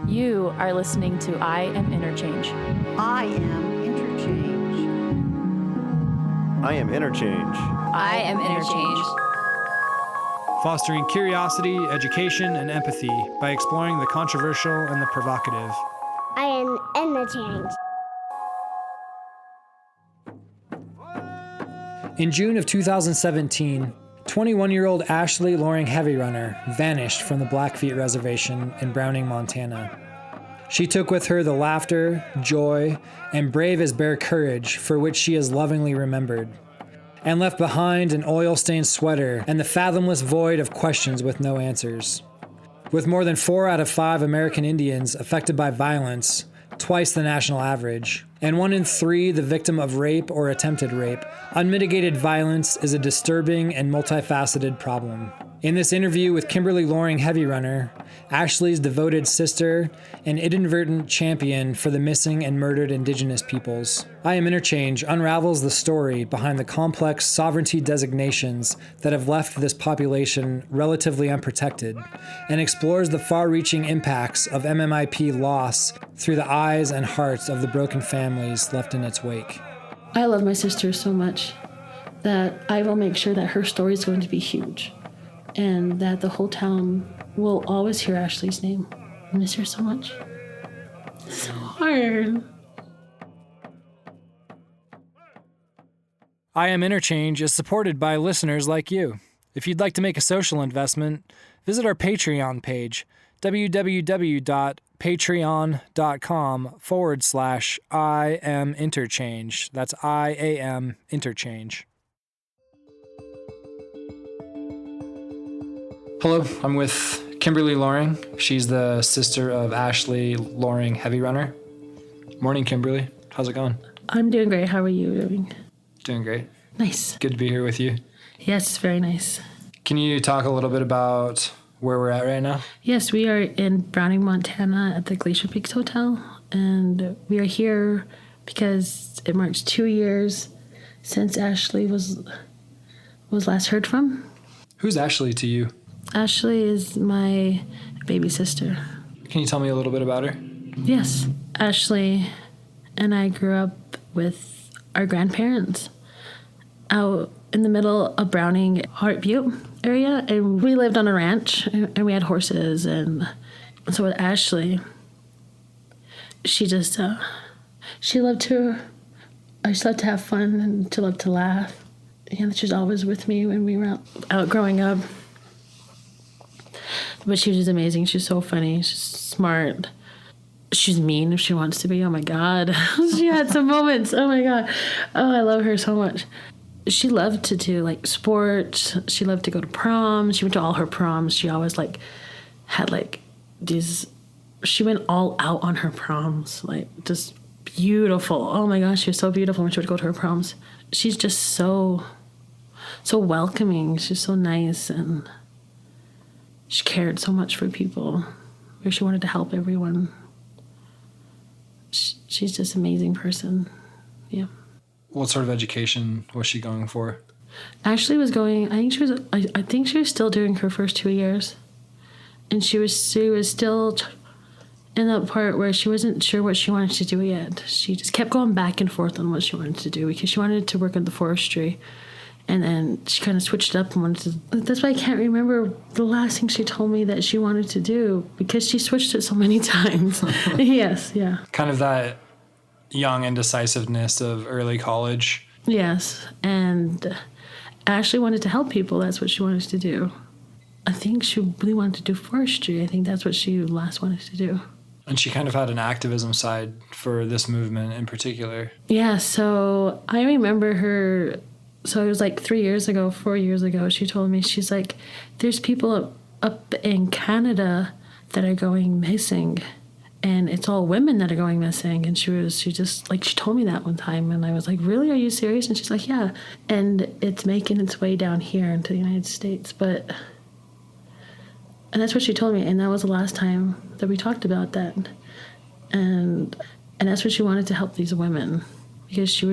You are listening to I Am Interchange. I am Interchange. I am Interchange. I am Interchange. Fostering curiosity, education, and empathy by exploring the controversial and the provocative. I am Interchange. In June of 2017, 21-year-old Ashley HeavyRunner vanished from the Blackfeet Reservation in Browning, Montana. She took with her the laughter, joy, and brave as bear courage for which she is lovingly remembered, and left behind an oil-stained sweater and the fathomless void of questions with no answers. With more than 4 out of 5 American Indians affected by violence, twice the national average, and 1 in 3 the victim of rape or attempted rape, unmitigated violence is a disturbing and multifaceted problem. In this interview with Kimberly HeavyRunner, Ashley's devoted sister and inadvertent champion for the missing and murdered Indigenous peoples, I Am Interchange unravels the story behind the complex sovereignty designations that have left this population relatively unprotected, and explores the far-reaching impacts of MMIP loss through the eyes and hearts of the broken families left in its wake. I love my sister so much that I will make sure that her story is going to be huge and that the whole town will always hear Ashley's name. I miss her so much. It's so hard. I Am Interchange is supported by listeners like you. If you'd like to make a social investment, visit our Patreon page, www.patreon.com/I Am Interchange. That's I-A-M Interchange. Hello, I'm with Kimberly Loring. She's the sister of Ashley HeavyRunner. Morning, Kimberly. How's it going? I'm doing great. How are you doing? Doing great. Nice. Good to be here with you. Yes, it's very nice. Can you talk a little bit about where we're at right now? Yes, we are in Browning, Montana at the Glacier Peaks Hotel, and we are here because it marks 2 years since Ashley was last heard from. Who's Ashley to you? Ashley is my baby sister. Can you tell me a little bit about her? Yes. Ashley and I grew up with our grandparents out in the middle of Browning, Heart Butte area, and we lived on a ranch, and we had horses, and so with Ashley, she just, she loved to have fun and to love to laugh, and she was always with me when we were out growing up. But she was just amazing. She's so funny. She's smart. She's mean if she wants to be. Oh, my God. She had some moments. Oh, my God. Oh, I love her so much. She loved to do, like, sports. She loved to go to prom. She went to all her proms. She always, like, had, like, these... She went all out on her proms. Like, just beautiful. Oh, my gosh. She was so beautiful when she would go to her proms. She's just so welcoming. She's so nice, and... She cared so much for people, where she wanted to help everyone. She's just an amazing person. Yeah. What sort of education was she going for? Ashley was going, I think she was still doing her first 2 years. And she was still in that part where she wasn't sure what she wanted to do yet. She just kept going back and forth on what she wanted to do because she wanted to work in the forestry. And then she kind of switched up and wanted to... That's why I can't remember the last thing she told me that she wanted to do, because she switched it so many times. Yes, yeah. Kind of that young indecisiveness of early college. Yes, and Ashley wanted to help people. That's what she wanted to do. I think she really wanted to do forestry. I think that's what she last wanted to do. And she kind of had an activism side for this movement in particular. Yeah, so I remember her... So it was like 4 years ago, she told me, she's like, there's people up in Canada that are going missing, and it's all women that are going missing. And she told me that one time, and I was like, really, are you serious? And she's like, yeah. And it's making its way down here into the United States. And that's what she told me, and that was the last time that we talked about that. And that's what she wanted, to help these women. Because she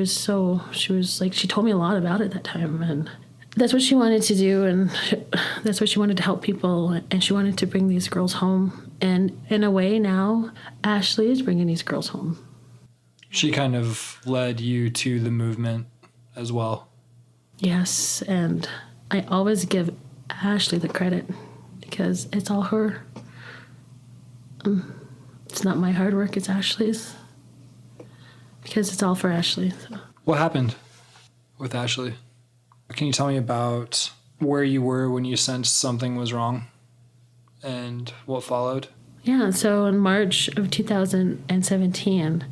told me a lot about it that time, that's what she wanted to do, and that's what she wanted to help people, and she wanted to bring these girls home. And in a way now, Ashley is bringing these girls home. She kind of led you to the movement as well. Yes, and I always give Ashley the credit because it's all her. It's not my hard work, it's Ashley's. Because it's all for Ashley. So. What happened with Ashley? Can you tell me about where you were when you sensed something was wrong and what followed? Yeah, so in March of 2017,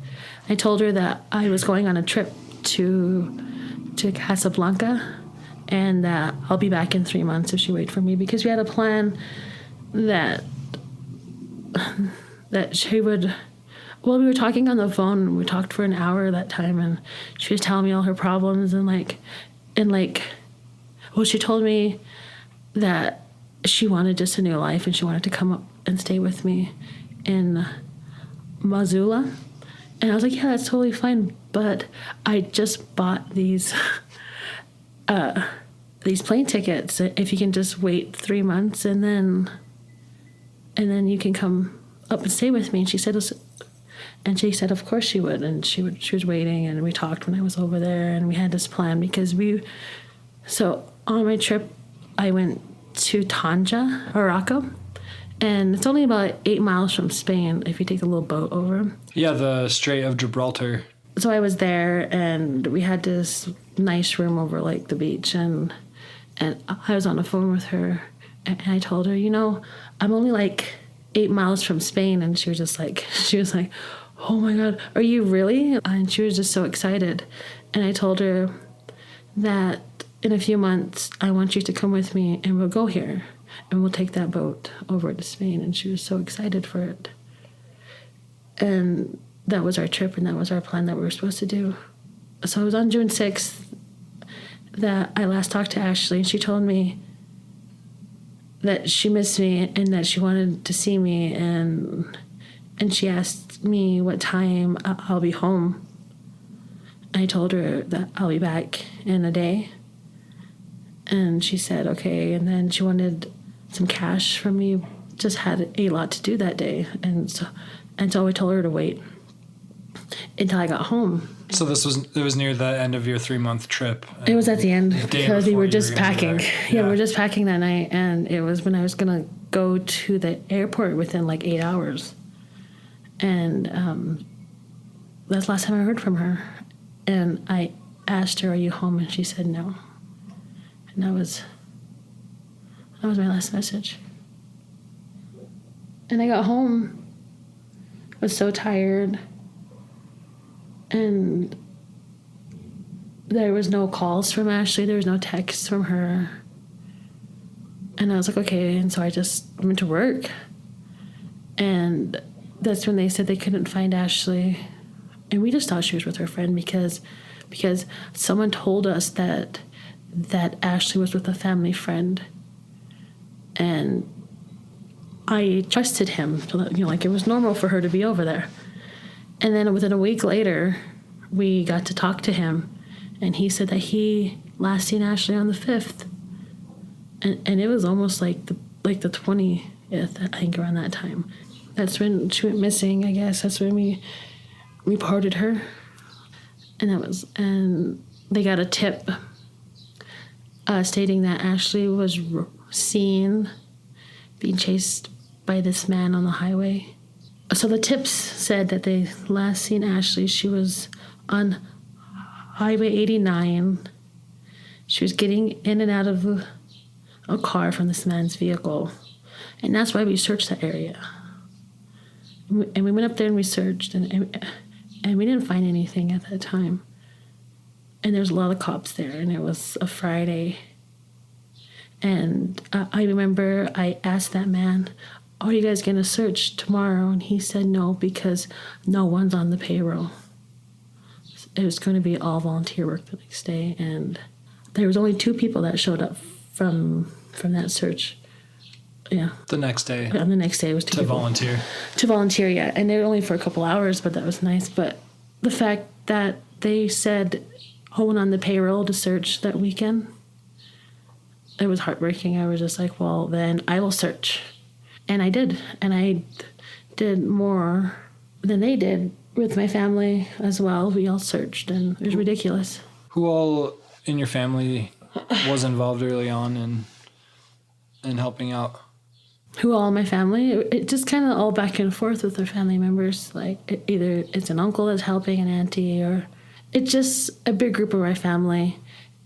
I told her that I was going on a trip to Casablanca and that I'll be back in 3 months if she wait for me, because we had a plan that she would... Well, we were talking on the phone, and we talked for an hour that time, and she was telling me all her problems, she told me that she wanted just a new life, and she wanted to come up and stay with me in Missoula. And I was like, yeah, that's totally fine, but I just bought these plane tickets. If you can just wait 3 months, and then you can come up and stay with me. And she said, of course she would. And she was waiting, and we talked when I was over there, and we had this plan because so on my trip, I went to Tanja, Morocco, and it's only about 8 miles from Spain if you take the little boat over. Yeah, the Strait of Gibraltar. So I was there, and we had this nice room over like the beach, and I was on the phone with her, and I told her, I'm only like 8 miles from Spain, and she was like, oh my God, are you really? And she was just so excited. And I told her that in a few months, I want you to come with me, and we'll go here, and we'll take that boat over to Spain. And she was so excited for it. And that was our trip, and that was our plan that we were supposed to do. So it was on June 6th that I last talked to Ashley, and she told me that she missed me and that she wanted to see me, and she asked me what time I'll be home. I told her that I'll be back in a day, and she said okay. And then she wanted some cash from me. Just had a lot to do that day, and so I told her to wait until I got home. So it was near the end of your 3-month trip. It was at the end because we were just packing. Yeah, we were just packing that night, and it was when I was gonna go to the airport within like 8 hours. And that's the last time I heard from her. And I asked her, "Are you home?" And she said no. And that was my last message. And I got home. I was so tired. And there was no calls from Ashley. There was no texts from her. And I was like, okay. And so I just went to work. And that's when they said they couldn't find Ashley. And we just thought she was with her friend because someone told us that Ashley was with a family friend. And I trusted him. So that, it was normal for her to be over there. And then within a week later, we got to talk to him, and he said that he last seen Ashley on the 5th. And it was almost like the 20th, I think, around that time. That's when she went missing, I guess. That's when we reported her. And they got a tip stating that Ashley was seen being chased by this man on the highway. So the tips said that they last seen Ashley. She was on Highway 89. She was getting in and out of a car from this man's vehicle. And that's why we searched that area. And we went up there and we searched, and we didn't find anything at that time. And there was a lot of cops there, and it was a Friday. And I remember I asked that man, "Are you guys going to search tomorrow?" And he said no, because no one's on the payroll. It was going to be all volunteer work the next day. And there was only 2 people that showed up from that search. Yeah. The next day. On the next day it was 2 people. Volunteer. To volunteer, yeah. And they were only for a couple hours, but that was nice. But the fact that they said, "Oh, and on the payroll to search that weekend," it was heartbreaking. I was just like, well, then I will search. And I did. And I did more than they did with my family as well. We all searched, and it was ridiculous. Who all in your family was involved early on in helping out? Who all in my family? It just kind of all back and forth with their family members. Like either it's an uncle that's helping, an auntie, or it's just a big group of my family,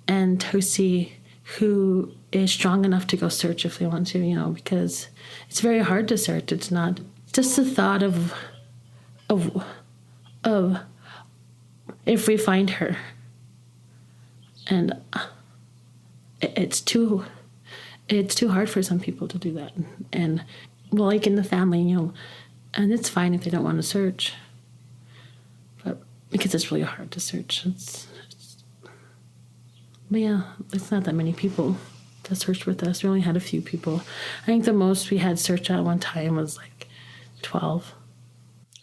and to see who is strong enough to go search if they want to, you know, because it's very hard to search. It's not just the thought of if we find her, and it's too hard for some people to do that, and well, like in the family, you know, and it's fine if they don't want to search, but because it's really hard to search. But yeah, it's not that many people that searched with us. We only had a few people. I think the most we had search at one time was like 12.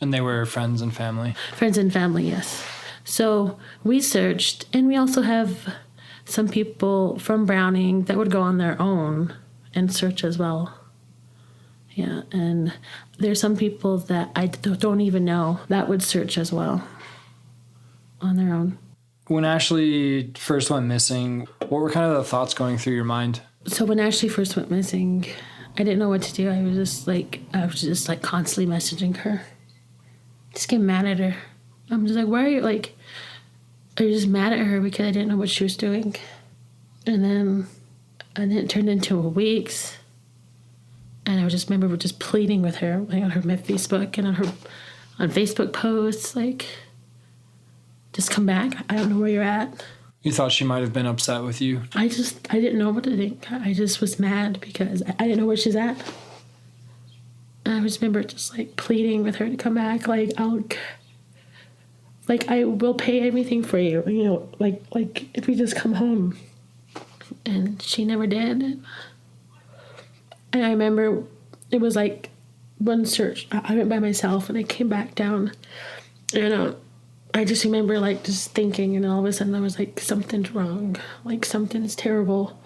And they were friends and family? Friends and family, yes. So we searched, and we also have some people from Browning that would go on their own and search as well. Yeah, and there's some people that I don't even know that would search as well on their own. When Ashley first went missing, what were kind of the thoughts going through your mind? So when Ashley first went missing, I didn't know what to do. I was just like constantly messaging her. Just get mad at her. I'm just like, why are you like, I was just mad at her because I didn't know what she was doing. And then it turned into weeks. And I just remember just pleading with her, like on my Facebook and on Facebook posts, like, just come back. I don't know where you're at. You thought she might have been upset with you? I didn't know what to think. I just was mad because I didn't know where she's at. And I just remember just like pleading with her to come back. Like, I will pay everything for you. You know, like if we just come home. And she never did. And I remember it was like one search. I went by myself and I came back down. And I just remember like just thinking, and all of a sudden I was like, something's wrong. Like something's terrible.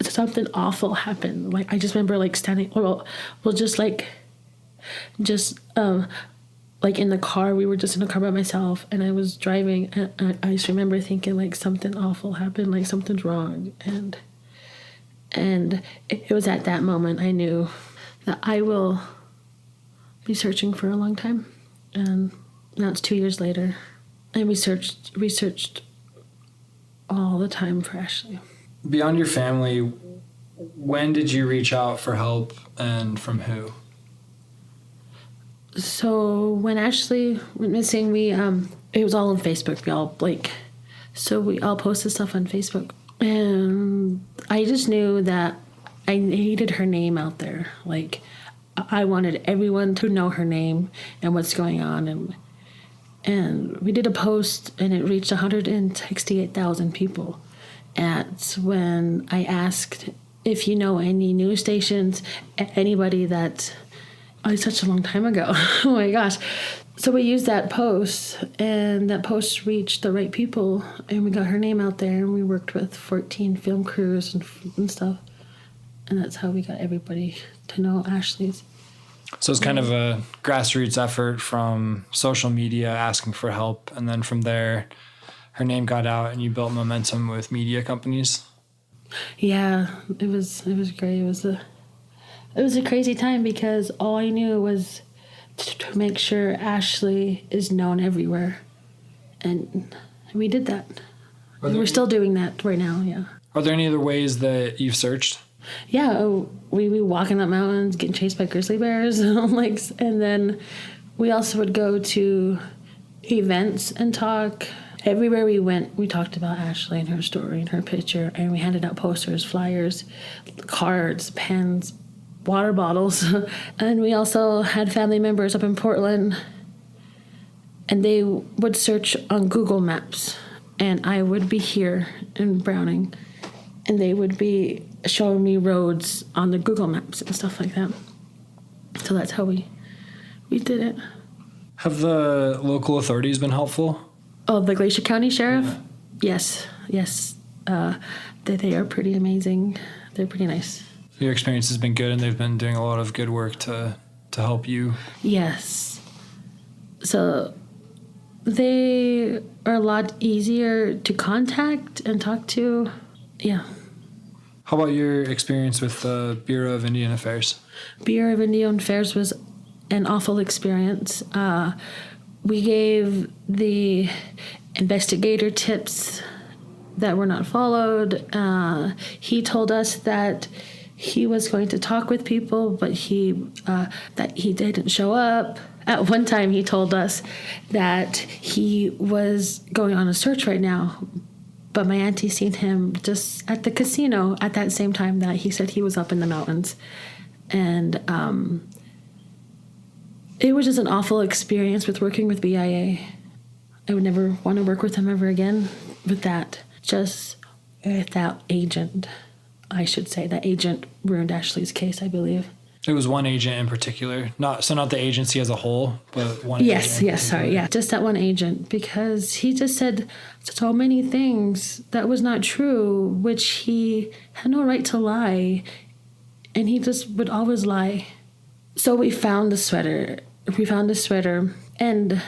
Something awful happened. Like I just remember like standing, like in the car, we were just in the car by myself, and I was driving, and I just remember thinking like something awful happened, like something's wrong. And it was at that moment I knew that I will be searching for a long time. And now it's 2 years later, and we searched all the time for Ashley. Beyond your family, when did you reach out for help, and from who? So when Ashley went missing, it was all on Facebook. We all posted stuff on Facebook, and I just knew that I needed her name out there. Like I wanted everyone to know her name and what's going on, and we did a post, and it reached 168,000 people. That's when I asked if you know any news stations, anybody that. Oh, it's such a long time ago. Oh my gosh. So we used that post, and that post reached the right people, and we got her name out there, and we worked with 14 film crews and stuff. And that's how we got everybody to know Ashley's. So it's kind of a grassroots effort from social media asking for help, and then from there, her name got out, and you built momentum with media companies? Yeah, it was great. It was a crazy time because all I knew was to make sure Ashley is known everywhere. And we did that. And we're still doing that right now, yeah. Are there any other ways that you've searched? Yeah, we walking up mountains, getting chased by grizzly bears. And then we also would go to events and talk. Everywhere we went, we talked about Ashley and her story and her picture. And we handed out posters, flyers, cards, pens, water bottles. And we also had family members up in Portland, and they would search on Google Maps, and I would be here in Browning, and they would be showing me roads on the Google Maps and stuff like that. So that's how we did it. Have the local authorities been helpful? Oh, the Glacier County Sheriff? Yeah. Yes. They are pretty amazing. They're pretty nice. Your experience has been good, and they've been doing a lot of good work to help you. Yes. So they are a lot easier to contact and talk to. Yeah. How about your experience with the Bureau of Indian Affairs? Bureau of Indian Affairs was an awful experience. We gave the investigator tips that were not followed. He told us that he was going to talk with people, but that he didn't show up. At one time, he told us that he was going on a search right now, but my auntie seen him just at the casino at that same time that he said he was up in the mountains. And it was just an awful experience with working with BIA. I would never want to work with them ever again with that. Just with that agent, I should say. That agent ruined Ashley's case, I believe. It was one agent in particular, not the agency as a whole, but one. Yes, just that one agent, because he just said so many things that was not true, which he had no right to lie, and he just would always lie. So we found the sweater. And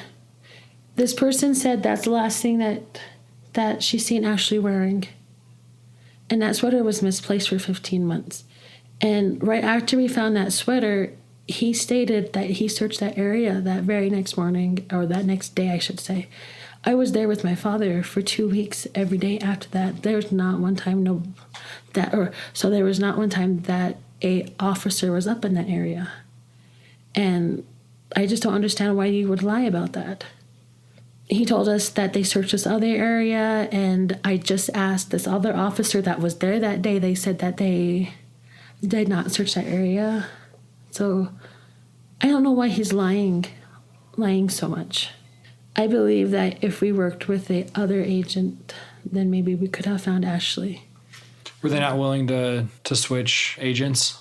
this person said that's the last thing that she's seen Ashley wearing, and that sweater was misplaced for 15 months. And right after we found that sweater, he stated that he searched that area that very next morning, or that next day, I should say. I was there with my father for 2 weeks every day after that. There was not one time there was not one time that a officer was up in that area. And I just don't understand why you would lie about that. He told us that they searched this other area, and I just asked this other officer that was there that day. They said that they did not search that area. So I don't know why he's lying so much. I believe that if we worked with the other agent, then maybe we could have found Ashley. Were they not willing to switch agents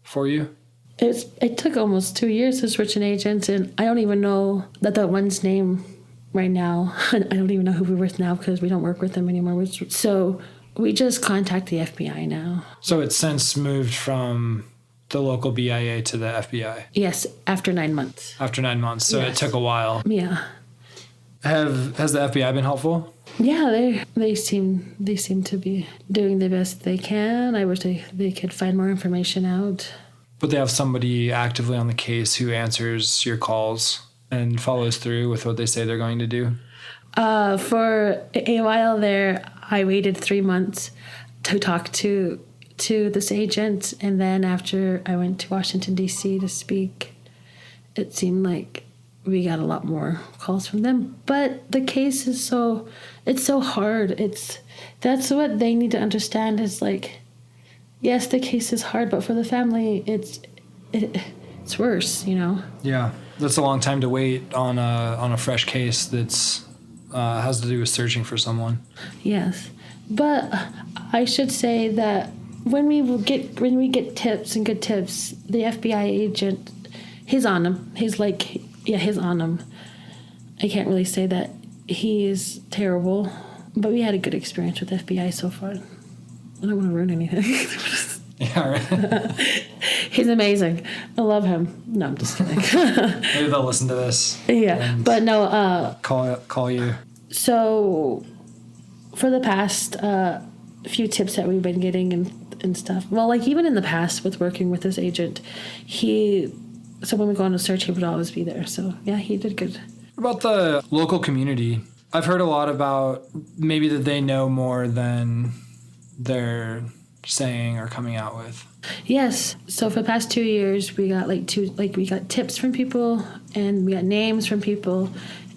for you? It took almost 2 years to switch an agent, and I don't even know that one's name right now. I don't even know who we're with now because we don't work with them anymore. So we just contact the FBI now. So it's since moved from the local BIA to the FBI? Yes, after 9 months. After 9 months, so yes. It took a while. Yeah. Has the FBI been helpful? Yeah, they seem to be doing the best they can. I wish they could find more information out. But they have somebody actively on the case who answers your calls and follows through with what they say they're going to do? For a while there, I waited 3 months to talk to this agent, and then after I went to Washington, D.C. to speak, it seemed like we got a lot more calls from them. But the case is so hard. That's what they need to understand is like, yes, the case is hard, but for the family, it's worse, you know? Yeah, that's a long time to wait on a fresh case that's has to do with searching for someone. Yes, but I should say that when we get tips and good tips, the FBI agent, he's on them. He's on them. I can't really say that he's terrible, but we had a good experience with FBI so far. I don't want to ruin anything. Yeah, right. He's amazing. I love him. No, I'm just kidding. Maybe they'll listen to this. Yeah, but no. Call you. So, for the past few tips that we've been getting and stuff. Well, like even in the past with working with this agent, so when we go on a search, he would always be there. So yeah, he did good. About the local community, I've heard a lot about maybe that they know more than they're saying or coming out with. Yes. So for the past 2 years, we got we got tips from people and we got names from people,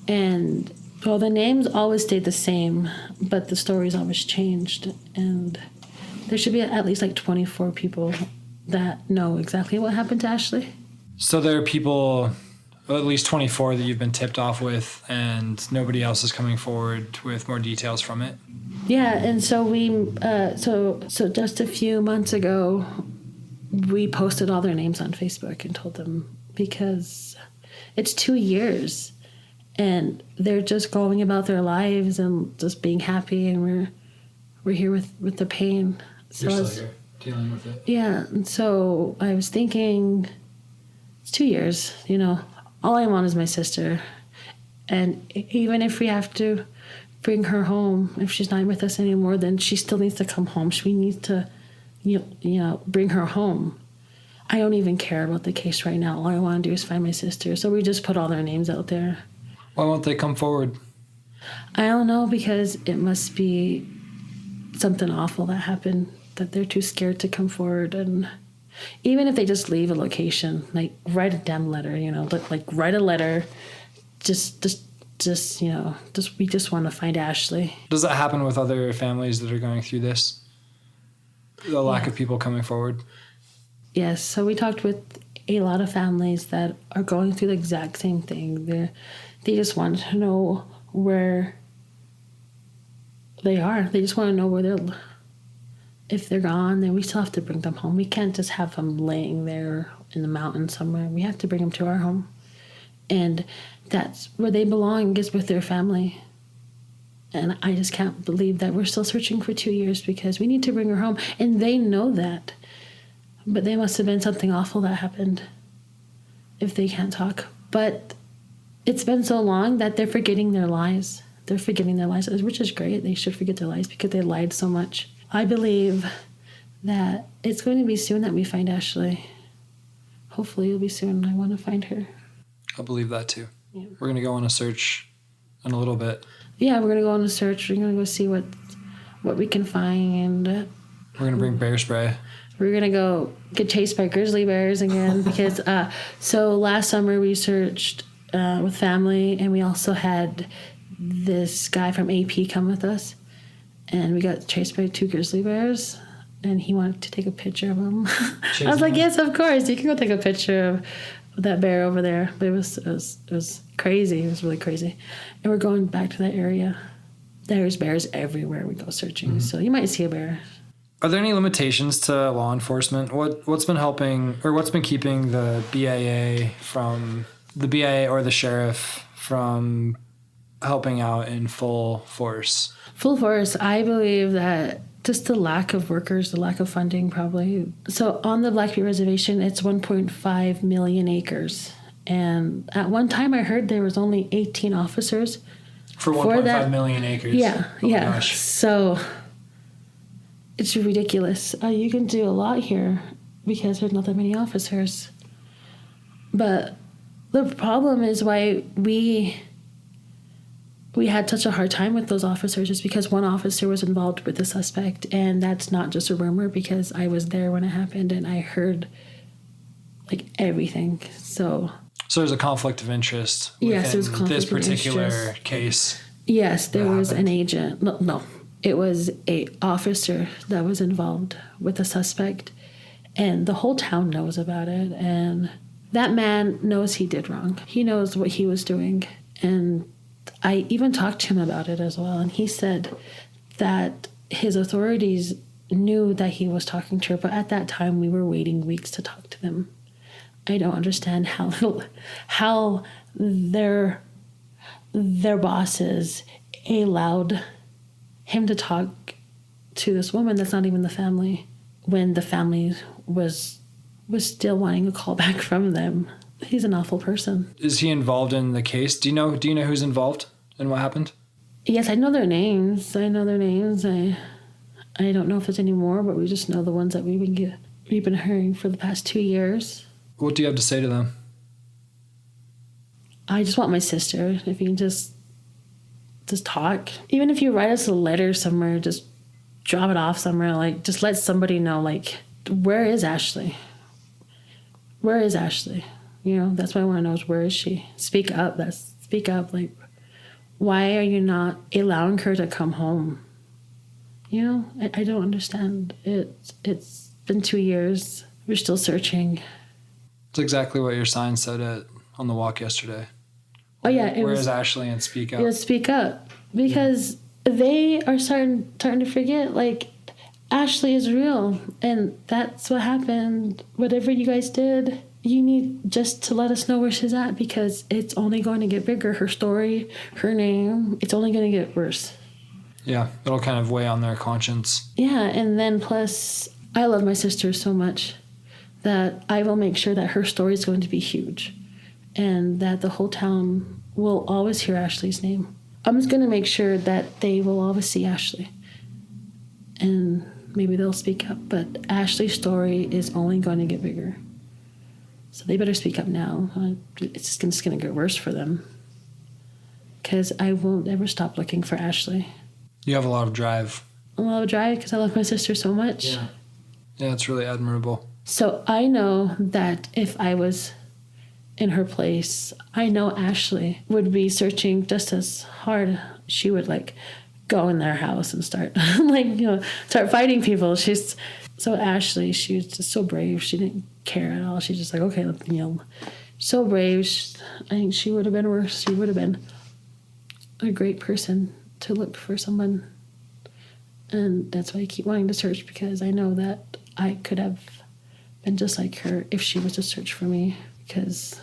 and well, the names always stayed the same, but the stories always changed, and there should be at least 24 people that know exactly what happened to Ashley. So there are people, at least 24 that you've been tipped off with, and nobody else is coming forward with more details from it? Yeah, and so we, so just a few months ago, we posted all their names on Facebook and told them, because it's 2 years, and they're just going about their lives and just being happy, and we're here with the pain. So You're still here, dealing with it. Yeah, and so I was thinking, it's 2 years, you know, all I want is my sister. And even if we have to bring her home, if she's not with us anymore, then she still needs to come home. We need to, you know, bring her home. I don't even care about the case right now. All I want to do is find my sister. So we just put all their names out there. Why won't they come forward? I don't know, because it must be something awful that happened, that they're too scared to come forward. And even if they just leave a location, like write a damn letter, you know, like write a letter, just you know, we just want to find Ashley. Does that happen with other families that are going through this? The lack of people coming forward? Yes, so we talked with a lot of families that are going through the exact same thing. They just want to know where they are. They just want to know where they're. If they're gone, then we still have to bring them home. We can't just have them laying there in the mountains somewhere. We have to bring them to our home. And that's where they belong, is with their family. And I just can't believe that we're still searching for 2 years, because we need to bring her home. And they know that. But they must have been something awful that happened if they can't talk. But it's been so long that they're forgetting their lies. They're forgetting their lies, which is great. They should forget their lies because they lied so much. I believe that it's going to be soon that we find Ashley. Hopefully it'll be soon. I want to find her. I believe that too. Yeah. We're going to go on a search in a little bit. Yeah, we're going to go on a search. We're going to go see what we can find. We're going to bring bear spray. We're going to go get chased by grizzly bears again because so last summer we searched with family, and we also had this guy from AP come with us, and we got chased by 2 grizzly bears, and he wanted to take a picture of them. I was like, yes, of course, you can go take a picture of that bear over there. But it was crazy. It was really crazy. And we're going back to that area. There's bears everywhere we go searching, so you might see a bear. Are there any limitations to law enforcement? What's been helping, or what's been keeping the BIA or the sheriff from helping out in full force? Full force, I believe that just the lack of workers, the lack of funding probably. So on the Blackfeet Reservation, it's 1.5 million acres. And at one time I heard there was only 18 officers. For 1.5 million acres? Yeah, oh yeah. My gosh. So it's ridiculous. You can do a lot here because there's not that many officers. But the problem is why we had such a hard time with those officers is because one officer was involved with the suspect, and that's not just a rumor because I was there when it happened and I heard like everything. So there's a conflict of interest yes, within this particular case. Yes, there was an agent. No, it was a officer that was involved with the suspect, and the whole town knows about it, and that man knows he did wrong. He knows what he was doing, and I even talked to him about it as well, and he said that his authorities knew that he was talking to her, but at that time we were waiting weeks to talk to them. I don't understand how their bosses allowed him to talk to this woman that's not even the family when the family was still wanting a call back from them. He's an awful person. Is he involved in the case? Do you know who's involved and what happened? Yes, I know their names. I don't know if there's any more, but we just know the ones that we've been hearing for the past 2 years. What do you have to say to them? I just want my sister. If you can just talk. Even if you write us a letter somewhere, just drop it off somewhere. Like, just let somebody know, like, where is Ashley? Where is Ashley? You know, that's what I want to know is where is she? Speak up. Speak up. Like, why are you not allowing her to come home? You know, I don't understand. It's been 2 years. We're still searching. It's exactly what your sign said on the walk yesterday. Oh, yeah. Where is Ashley and speak up? Yeah, speak up. Because they are starting to forget, like, Ashley is real. And that's what happened. Whatever you guys did, you need just to let us know where she's at, because it's only going to get bigger. Her story, her name, it's only going to get worse. Yeah, it'll kind of weigh on their conscience. Yeah, and then plus, I love my sister so much that I will make sure that her story is going to be huge and that the whole town will always hear Ashley's name. I'm just going to make sure that they will always see Ashley. And maybe they'll speak up, but Ashley's story is only going to get bigger. So they better speak up now. It's just going to get worse for them. Because I won't ever stop looking for Ashley. You have a lot of drive. A lot of drive because I love my sister so much. Yeah. Yeah, it's really admirable. So I know that if I was in her place, I know Ashley would be searching just as hard. She would go in their house and start start fighting people. So Ashley, she was just so brave. She didn't care at all. She's just okay, so brave. I think she would have been worse. She would have been a great person to look for someone. And that's why I keep wanting to search, because I know that I could have been just like her if she was to search for me, because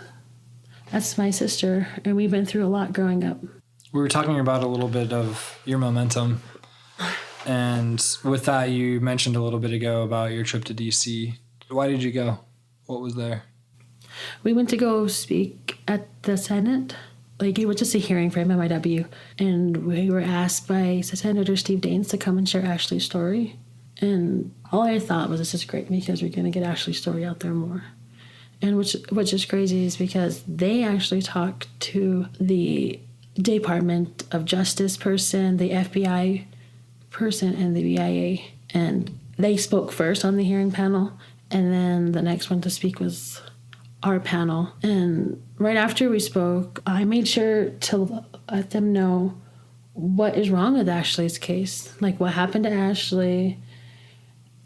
that's my sister and we've been through a lot growing up. We were talking about a little bit of your momentum, and with that you mentioned a little bit ago about your trip to DC. Why did you go? What was there? We went to go speak at the Senate. It was just a hearing for MMIP, and we were asked by Senator Steve Daines to come and share Ashley's story. And all I thought was, this is great because we're going to get Ashley's story out there more. And which is crazy is because they actually talked to the Department of Justice person, the FBI person, and the BIA. And they spoke first on the hearing panel, and then the next one to speak was our panel. And right after we spoke, I made sure to let them know what is wrong with Ashley's case, what happened to Ashley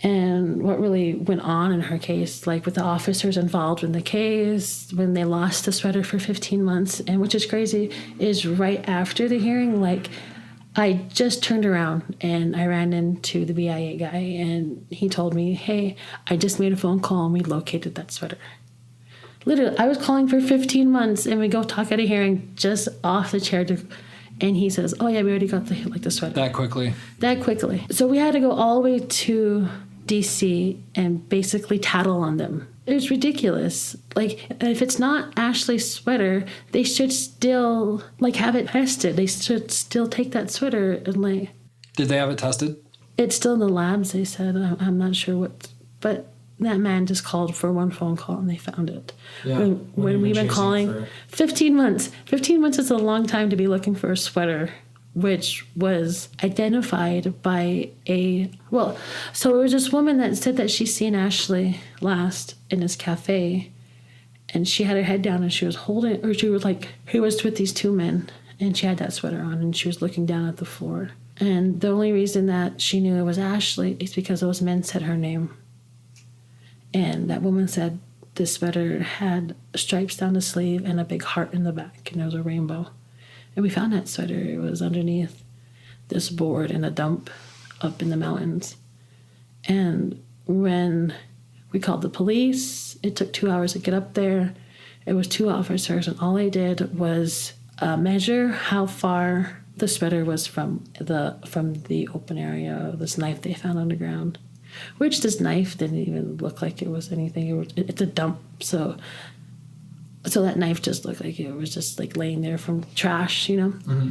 and what really went on in her case, with the officers involved in the case, when they lost the sweater for 15 months. And which is crazy is right after the hearing, I just turned around and I ran into the BIA guy, and he told me, hey, I just made a phone call and we located that sweater. Literally, I was calling for 15 months, and we go talk at a hearing just off the chair, and he says, oh yeah, we already got the sweater. That quickly. So we had to go all the way to DC and basically tattle on them. It was ridiculous. If it's not Ashley's sweater, they should still have it tested. They should still take that sweater and Did they have it tested? It's still in the labs, they said. I'm not sure what, but that man just called for one phone call and they found it. Yeah, when we've been calling 15 months. 15 months is a long time to be looking for a sweater, which was identified by so it was this woman that said that she's seen Ashley last in this cafe, and she had her head down and she was holding, or she was he was with these two men, and she had that sweater on and she was looking down at the floor. And the only reason that she knew it was Ashley is because those men said her name. And that woman said this sweater had stripes down the sleeve and a big heart in the back, and there was a rainbow. And we found that sweater. It was underneath this board in a dump up in the mountains. And when we called the police, it took 2 hours to get up there. It was 2 officers, and all they did was measure how far the sweater was from the open area of this knife they found on the ground. Which this knife didn't even look like it was anything. It's a dump, so that knife just looked like it was just laying there from trash, Mm-hmm.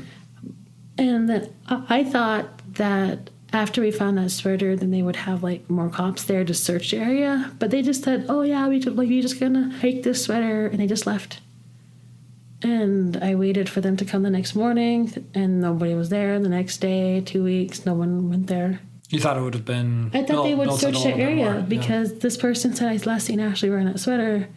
And then I thought that after we found that sweater, then they would have more cops there to search the area. But they just said, "Oh yeah, we're just gonna take this sweater," and they just left. And I waited for them to come the next morning, and nobody was there. The next day, 2 weeks, no one went there. You thought it would have been... I thought they would search the area more, because this person said, I last seen Ashley wearing that sweater.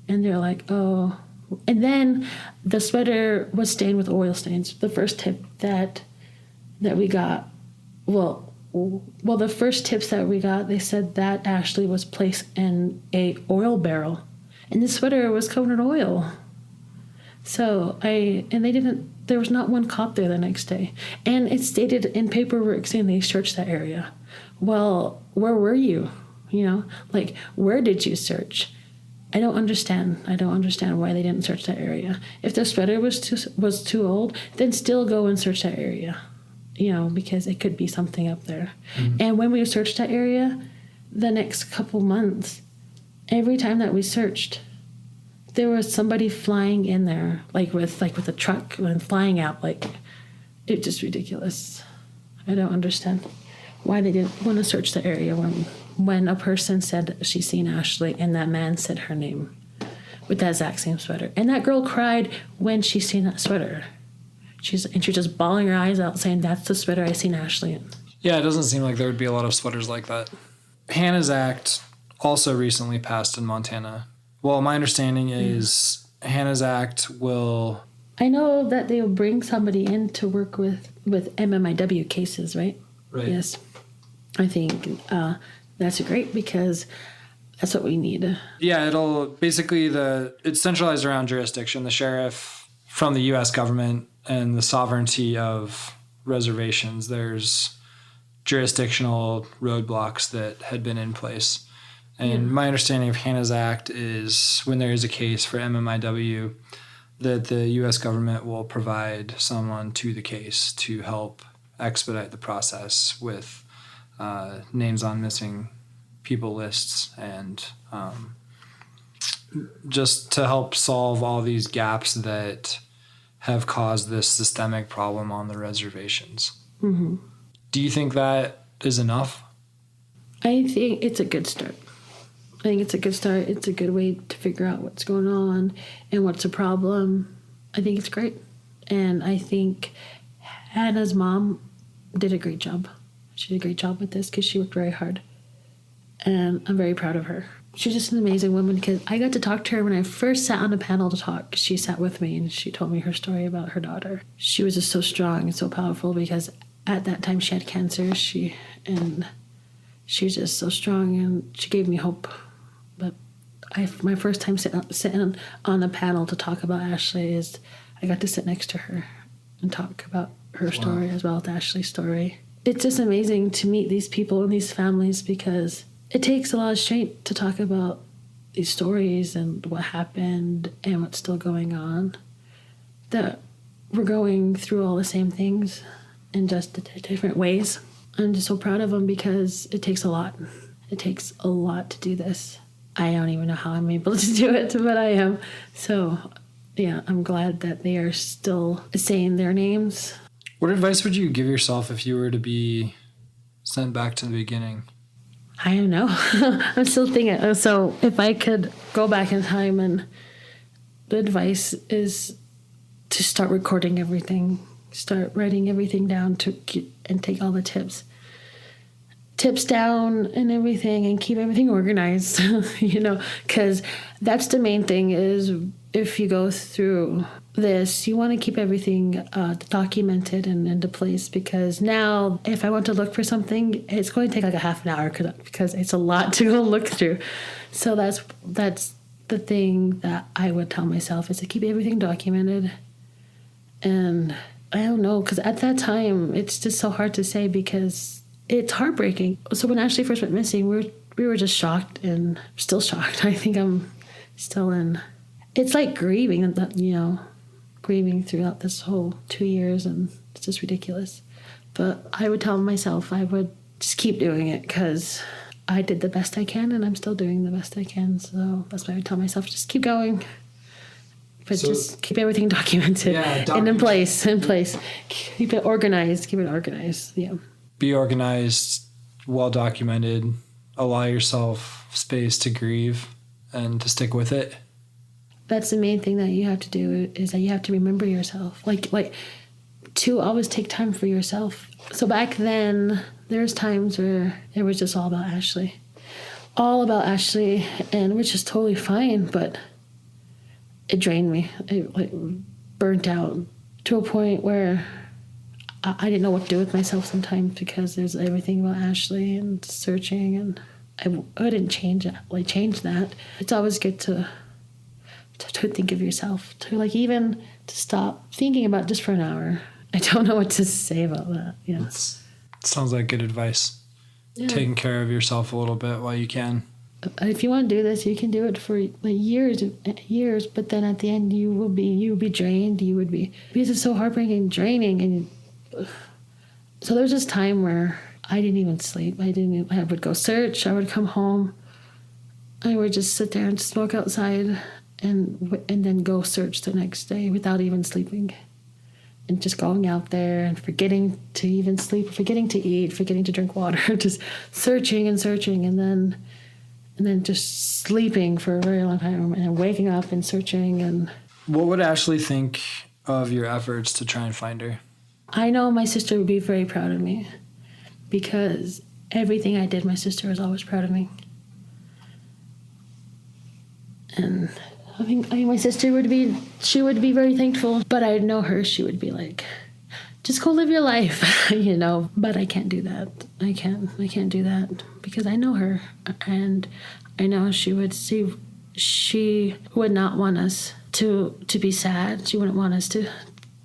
And they're like, oh. And then the sweater was stained with oil stains. The first tip that we got, the first tips that we got, they said that Ashley was placed in a oil barrel. And the sweater was covered in oil. So there was not one cop there the next day. And it stated in paperwork saying they searched that area. Well, where were you? Where did you search? I don't understand. Why they didn't search that area. If the sweater was too old, then still go and search that area. because it could be something up there. And when we searched that area, the next couple months, every time that we searched, there was somebody flying in there, with a truck and flying out. It's just ridiculous. I don't understand why they didn't want to search the area when a person said she's seen Ashley and that man said her name with that exact same sweater. And that girl cried when she seen that sweater. She's just bawling her eyes out saying, that's the sweater I seen Ashley in. Yeah, it doesn't seem like there would be a lot of sweaters like that. Hannah's Act also recently passed in Montana. Well, my understanding is Hannah's Act will... I know that they'll bring somebody in to work with MMIW cases, right? Right. Yes. I think that's great because that's what we need. Yeah, it'll basically it's centralized around jurisdiction. The sheriff from the U.S. government and the sovereignty of reservations. There's jurisdictional roadblocks that had been in place. And my understanding of Hannah's Act is when there is a case for MMIW, that the U.S. government will provide someone to the case to help expedite the process with names on missing people lists and just to help solve all these gaps that have caused this systemic problem on the reservations. Mm-hmm. Do you think that is enough? I think it's a good start. I think it's a good start. It's a good way to figure out what's going on and what's a problem. I think it's great. And I think Hannah's mom did a great job. She did a great job with this because she worked very hard. And I'm very proud of her. She's just an amazing woman because I got to talk to her when I first sat on a panel to talk. She sat with me and she told me her story about her daughter. She was just so strong and so powerful because at that time she had cancer. She was just so strong and she gave me hope. But my first time sitting on a panel to talk about Ashley is I got to sit next to her and talk about her story as well as Ashley's story. It's just amazing to meet these people and these families because it takes a lot of strength to talk about these stories and what happened and what's still going on. That we're going through all the same things in just different ways. I'm just so proud of them because it takes a lot. It takes a lot to do this. I don't even know how I'm able to do it, but I am. So, yeah, I'm glad that they are still saying their names. What advice would you give yourself if you were to be sent back to the beginning? I don't know. I'm still thinking. So if I could go back in time, and the advice is to start recording everything, start writing everything down and take all the tips down and everything and keep everything organized, because that's the main thing is if you go through this, you want to keep everything documented and into place because now if I want to look for something, it's going to take like a half an hour because it's a lot to go look through. So that's the thing that I would tell myself is to keep everything documented. And I don't know, because at that time, it's just so hard to say because it's heartbreaking. So when Ashley first went missing, we were just shocked and still shocked. I think I'm still in. It's like grieving, grieving throughout this whole 2 years, and it's just ridiculous. But I would tell myself I would just keep doing it because I did the best I can, and I'm still doing the best I can. So that's why I would tell myself, just keep going. But just keep everything documented and in place. Keep it organized. Yeah. Be organized, well documented, allow yourself space to grieve and to stick with it. That's the main thing that you have to do is that you have to remember yourself. Like to always take time for yourself. So back then, there's times where it was just all about Ashley. And which is totally fine, but it drained me. It burnt out to a point where I didn't know what to do with myself sometimes because there's everything about Ashley and searching, and I didn't change that. It's always good to think of yourself, to even to stop thinking about it just for an hour. I don't know what to say about that. Yeah, sounds like good advice. Yeah. Taking care of yourself a little bit while you can. If you want to do this, you can do it for years. But then at the end, you will be drained. You would be, because it's so heartbreaking, draining, and So there was this time where I didn't even sleep. I would go search. I would come home. I would just sit there and smoke outside and then go search the next day without even sleeping. And just going out there and forgetting to even sleep, forgetting to eat, forgetting to drink water, just searching and searching, and then just sleeping for a very long time and then waking up and searching. And What would Ashley think of your efforts to try and find her? I know my sister would be very proud of me because everything I did, my sister was always proud of me. And I mean, my sister would be very thankful, but I know her, she would be like, just go live your life, you know, but I can't do that. I can't do that because I know her, and I know she would not want us to be sad. She wouldn't want us to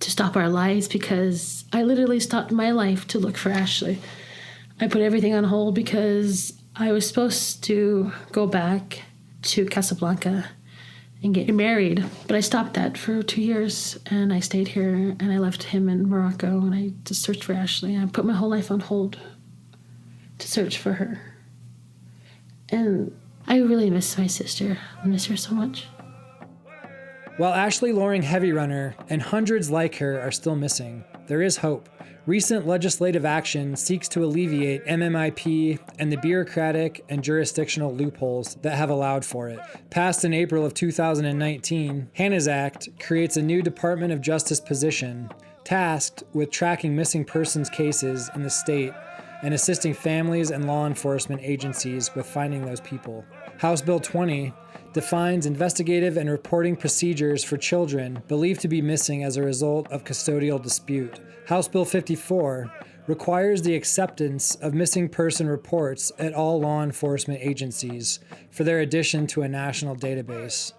stop our lives because I literally stopped my life to look for Ashley. I put everything on hold because I was supposed to go back to Casablanca and get married, but I stopped that for 2 years, and I stayed here, and I left him in Morocco, and I just searched for Ashley. I put my whole life on hold to search for her, and I really miss my sister. I miss her so much. While Ashley Loring HeavyRunner and hundreds like her are still missing, there is hope. Recent legislative action seeks to alleviate MMIP and the bureaucratic and jurisdictional loopholes that have allowed for it. Passed in April of 2019, Hannah's Act creates a new Department of Justice position tasked with tracking missing persons cases in the state and assisting families and law enforcement agencies with finding those people. House Bill 20 defines investigative and reporting procedures for children believed to be missing as a result of custodial dispute. House Bill 54 requires the acceptance of missing person reports at all law enforcement agencies for their addition to a national database.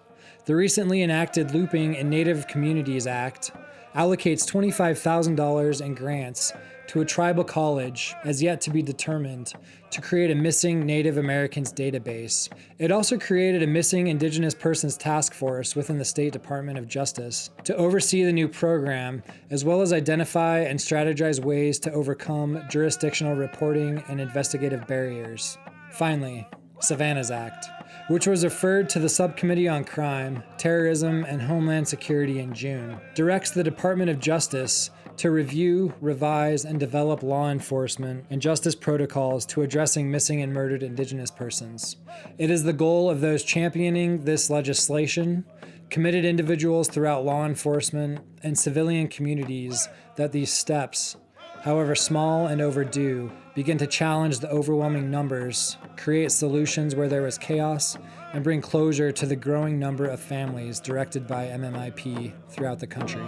The recently enacted Looping in Native Communities Act allocates $25,000 in grants to a tribal college, as yet to be determined, to create a missing Native Americans database. It also created a missing Indigenous persons task force within the State Department of Justice to oversee the new program, as well as identify and strategize ways to overcome jurisdictional reporting and investigative barriers. Finally, Savannah's Act, which was referred to the Subcommittee on Crime, Terrorism, and Homeland Security in June, directs the Department of Justice to review, revise, and develop law enforcement and justice protocols to addressing missing and murdered Indigenous persons. It is the goal of those championing this legislation, committed individuals throughout law enforcement, and civilian communities that these steps, however small and overdue, begin to challenge the overwhelming numbers, create solutions where there was chaos, and bring closure to the growing number of families directed by MMIP throughout the country.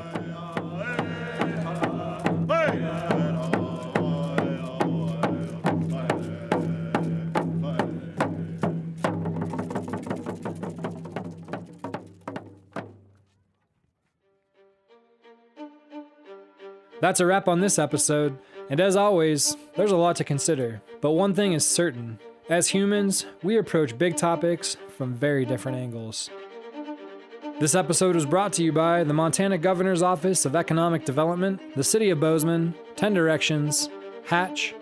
That's a wrap on this episode, and as always, there's a lot to consider. But one thing is certain. As humans, we approach big topics from very different angles. This episode was brought to you by the Montana Governor's Office of Economic Development, the City of Bozeman, 10 Directions, Hatch,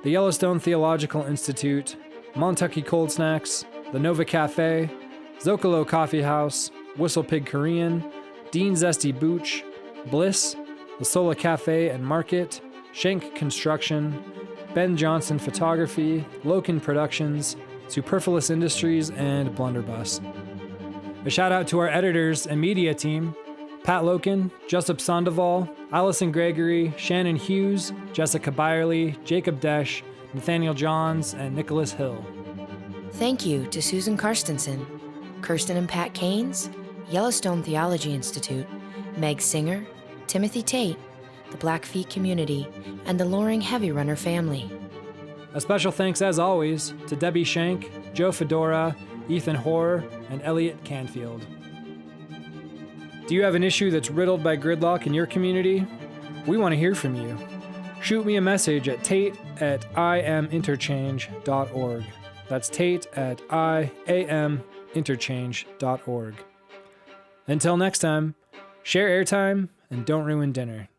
the Yellowstone Theological Institute, Montucky Cold Snacks, the Nova Cafe, Zocalo Coffee House, Whistle Pig Korean, Dean Zesty Booch, Bliss, the Sola Cafe and Market, Shank Construction, Ben Johnson Photography, Loken Productions, Superfluous Industries, and Blunderbuss. A shout out to our editors and media team, Pat Loken, Jessup Sandoval, Allison Gregory, Shannon Hughes, Jessica Byerly, Jacob Desch, Nathaniel Johns, and Nicholas Hill. Thank you to Susan Karstensen, Kirsten and Pat Keynes, Yellowstone Theology Institute, Meg Singer, Timothy Tate, the Blackfeet community, and the Loring HeavyRunner family. A special thanks, as always, to Debbie Shank, Joe Fedora, Ethan Hoare, and Elliot Canfield. Do you have an issue that's riddled by gridlock in your community? We want to hear from you. Shoot me a message at tate@iminterchange.org. That's tate@iaminterchange.org. Until next time, share airtime and don't ruin dinner.